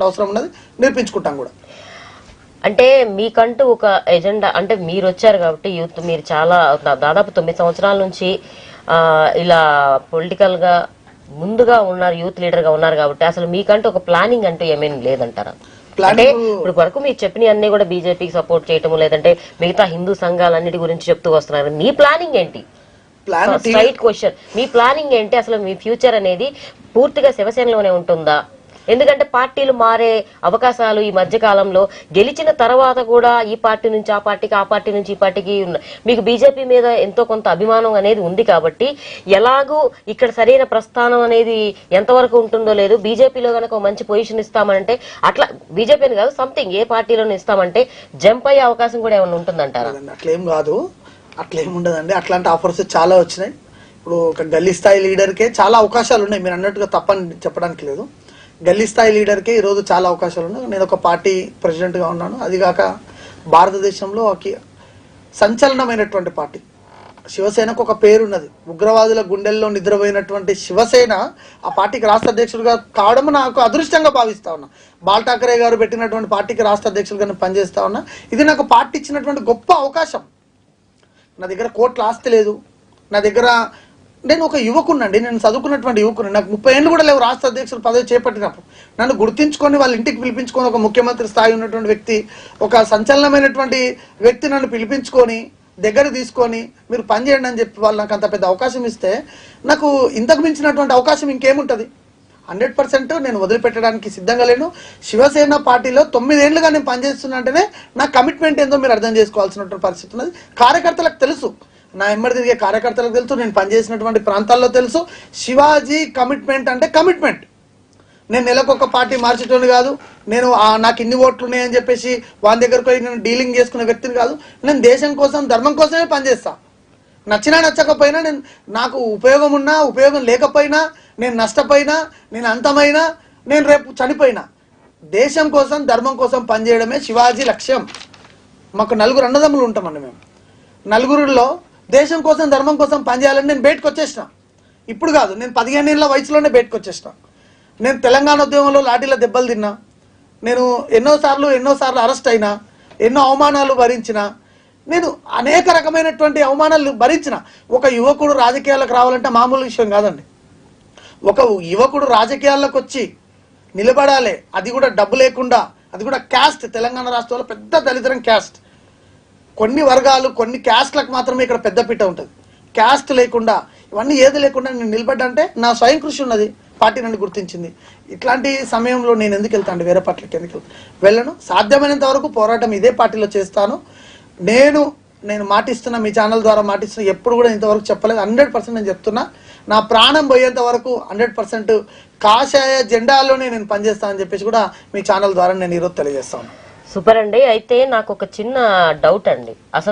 అవసరం ఉన్నది, నేర్పించుకుంటాం కూడా. అంటే మీకంటూ ఒక ఎజెండా, అంటే మీరు వచ్చారు కాబట్టి యూత్, మీరు చాలా దాదాపు 9 సంవత్సరాల నుంచి ఇలా పొలిటికల్ గా ముందుగా ఉన్నారు, యూత్ లీడర్ గా ఉన్నారు కాబట్టి అసలు మీకంటూ ఒక ప్లానింగ్ అంటూ ఏమేమి లేదంటారా? అంటే ఇప్పుడు వరకు మీరు చెప్పిన అన్ని కూడా బీజేపీకి సపోర్ట్ చేయటం, లేదంటే మిగతా హిందూ సంఘాలన్నిటి గురించి చెప్తూ వస్తున్నారు. మీ ప్లానింగ్ ఏంటి? స్ట్రైట్ క్వశ్చన్, మీ ప్లానింగ్ ఏంటి? అసలు మీ ఫ్యూచర్ అనేది పూర్తిగా శివసేనలోనే ఉంటుందా? ఎందుకంటే పార్టీలు మారే అవకాశాలు ఈ మధ్య కాలంలో, గెలిచిన తర్వాత కూడా ఈ పార్టీ నుంచి ఆ పార్టీకి, ఆ పార్టీ నుంచి ఈ పార్టీకి మీకు బీజేపీ మీద ఎంతో కొంత అభిమానం అనేది ఉంది కాబట్టి ఎలాగూ ఇక్కడ సరైన ప్రస్థానం అనేది ఎంతవరకు ఉంటుందో లేదు. బీజేపీలో కనుక ఒక మంచి పొజిషన్ ఇస్తామంటే, అట్లా బీజేపీని కాదు సంథింగ్ ఏ పార్టీలోనే ఇస్తామంటే జంప్ అయ్యే అవకాశం కూడా ఏమైనా ఉంటుందంటారా? అట్లేం కాదు, అట్లేం ఉండదండి. అట్లాంటి ఆఫర్స్ చాలా వచ్చినాయి. ఇప్పుడు ఒక గల్లీ స్థాయి లీడర్కే చాలా అవకాశాలు ఉన్నాయి, మీరు అన్నట్టుగా తప్పని చెప్పడానికి లేదు. గల్లీ స్థాయి లీడర్కి ఈరోజు చాలా అవకాశాలు ఉన్నాయి. నేను ఒక పార్టీ ప్రెసిడెంట్గా ఉన్నాను. అదిగాక భారతదేశంలో ఒక సంచలనమైనటువంటి పార్టీ శివసేనకు ఒక పేరున్నది. ఉగ్రవాదుల గుండెల్లో నిద్రపోయినటువంటి శివసేన ఆ పార్టీకి రాష్ట్ర అధ్యక్షుడిగా కావడం నాకు అదృష్టంగా భావిస్తా ఉన్నా. బాల్ ఠాకరే గారు పెట్టినటువంటి పార్టీకి రాష్ట్ర అధ్యక్షుడిగా నేను పనిచేస్తా ఉన్నా. ఇది నాకు పార్టీ ఇచ్చినటువంటి గొప్ప అవకాశం. నా దగ్గర కోట్ల ఆస్తి లేదు, నా దగ్గర నేను ఒక యువకునండి, నేను చదువుకున్నటువంటి యువకుని. నాకు 30 ఏళ్ళు కూడా లేవు రాష్ట్ర అధ్యక్షుడు పదవి చేపట్టినప్పుడు. నన్ను గుర్తించుకొని వాళ్ళ ఇంటికి పిలిపించుకొని, ఒక ముఖ్యమంత్రి స్థాయి ఉన్నటువంటి వ్యక్తి, ఒక సంచలనమైనటువంటి వ్యక్తి నన్ను పిలిపించుకొని దగ్గర తీసుకొని మీరు పనిచేయండి అని చెప్పి వాళ్ళు నాకు అంత పెద్ద అవకాశం ఇస్తే, నాకు ఇంతకు మించినటువంటి అవకాశం ఇంకేముంటుంది? 100% నేను వదిలిపెట్టడానికి సిద్ధంగా లేను. శివసేన పార్టీలో 9 ఏళ్ళుగా నేను పనిచేస్తున్నా అంటేనే నా కమిట్మెంట్ ఏందో మీరు అర్థం చేసుకోవాల్సినటువంటి పరిస్థితి ఉన్నది. కార్యకర్తలకు తెలుసు, నా ఎమ్మడి తిరిగే కార్యకర్తలకు తెలుసు, నేను పనిచేసినటువంటి ప్రాంతాల్లో తెలుసు. శివాజీ కమిట్మెంట్ అంటే కమిట్మెంట్. నేను నెలకొక పార్టీ మార్చేటోని కాదు, నేను నాకు ఇన్ని ఓట్లు ఉన్నాయని చెప్పేసి వాని దగ్గరకు పోయి నేను డీలింగ్ చేసుకునే వ్యక్తిని కాదు. నేను దేశం కోసం, ధర్మం కోసమే పనిచేస్తా. నచ్చినా నచ్చకపోయినా, నేను నాకు ఉపయోగం ఉన్నా ఉపయోగం లేకపోయినా, నేను నష్టపోయినా, నేను అంతమైనా, నేను రేపు చనిపోయినా, దేశం కోసం ధర్మం కోసం పనిచేయడమే శివాజీ లక్ష్యం. మాకు 4 అన్నదమ్ములు ఉంటామండి. మేము 4గురిలో దేశం కోసం ధర్మం కోసం పనిచేయాలని నేను బయటకు వచ్చేసిన. ఇప్పుడు కాదు, నేను 15 ఏళ్ళ వయసులోనే బయటకు వచ్చేసిన. నేను తెలంగాణ ఉద్యమంలో లాఠీల దెబ్బలు తిన్నా, నేను ఎన్నోసార్లు అరెస్ట్ అయినా, ఎన్నో అవమానాలు భరించిన, నేను అనేక రకమైనటువంటి అవమానాలు భరించిన. ఒక యువకుడు రాజకీయాలకు రావాలంటే మామూలు విషయం కాదండి. ఒక యువకుడు రాజకీయాల్లోకి వచ్చి నిలబడాలి, అది కూడా డబ్బు లేకుండా, అది కూడా క్యాస్ట్. తెలంగాణ రాష్ట్రంలో పెద్ద దళితరం క్యాస్ట్. కొన్ని వర్గాలు, కొన్ని క్యాస్ట్లకు మాత్రమే ఇక్కడ పెద్దపీట ఉంటుంది. క్యాస్ట్ లేకుండా, ఇవన్నీ ఏది లేకుండా నేను నిలబడ్డంటే నా స్వయం కృషి ఉన్నది, పార్టీ నన్ను గుర్తించింది. ఇట్లాంటి సమయంలో నేను ఎందుకు వెళ్తాను, వేరే పార్టీలకు ఎందుకు వెళ్ళను? సాధ్యమైనంత వరకు పోరాటం ఇదే పార్టీలో చేస్తాను. నేను మాటిస్తున్నా, మీ ఛానల్ ద్వారా మాటిస్తున్నా, ఎప్పుడు కూడా ఇంతవరకు చెప్పలేదు. 100% నేను చెప్తున్నా, నా ప్రాణం పోయేంత వరకు 100% కాషాయ జెండాలోనే నేను పనిచేస్తానని చెప్పేసి కూడా మీ ఛానల్ ద్వారా నేను ఈరోజు తెలియజేస్తాను. సూపర్ అండి. అయితే నాకు ఒక చిన్న డౌట్ అండి, అసలు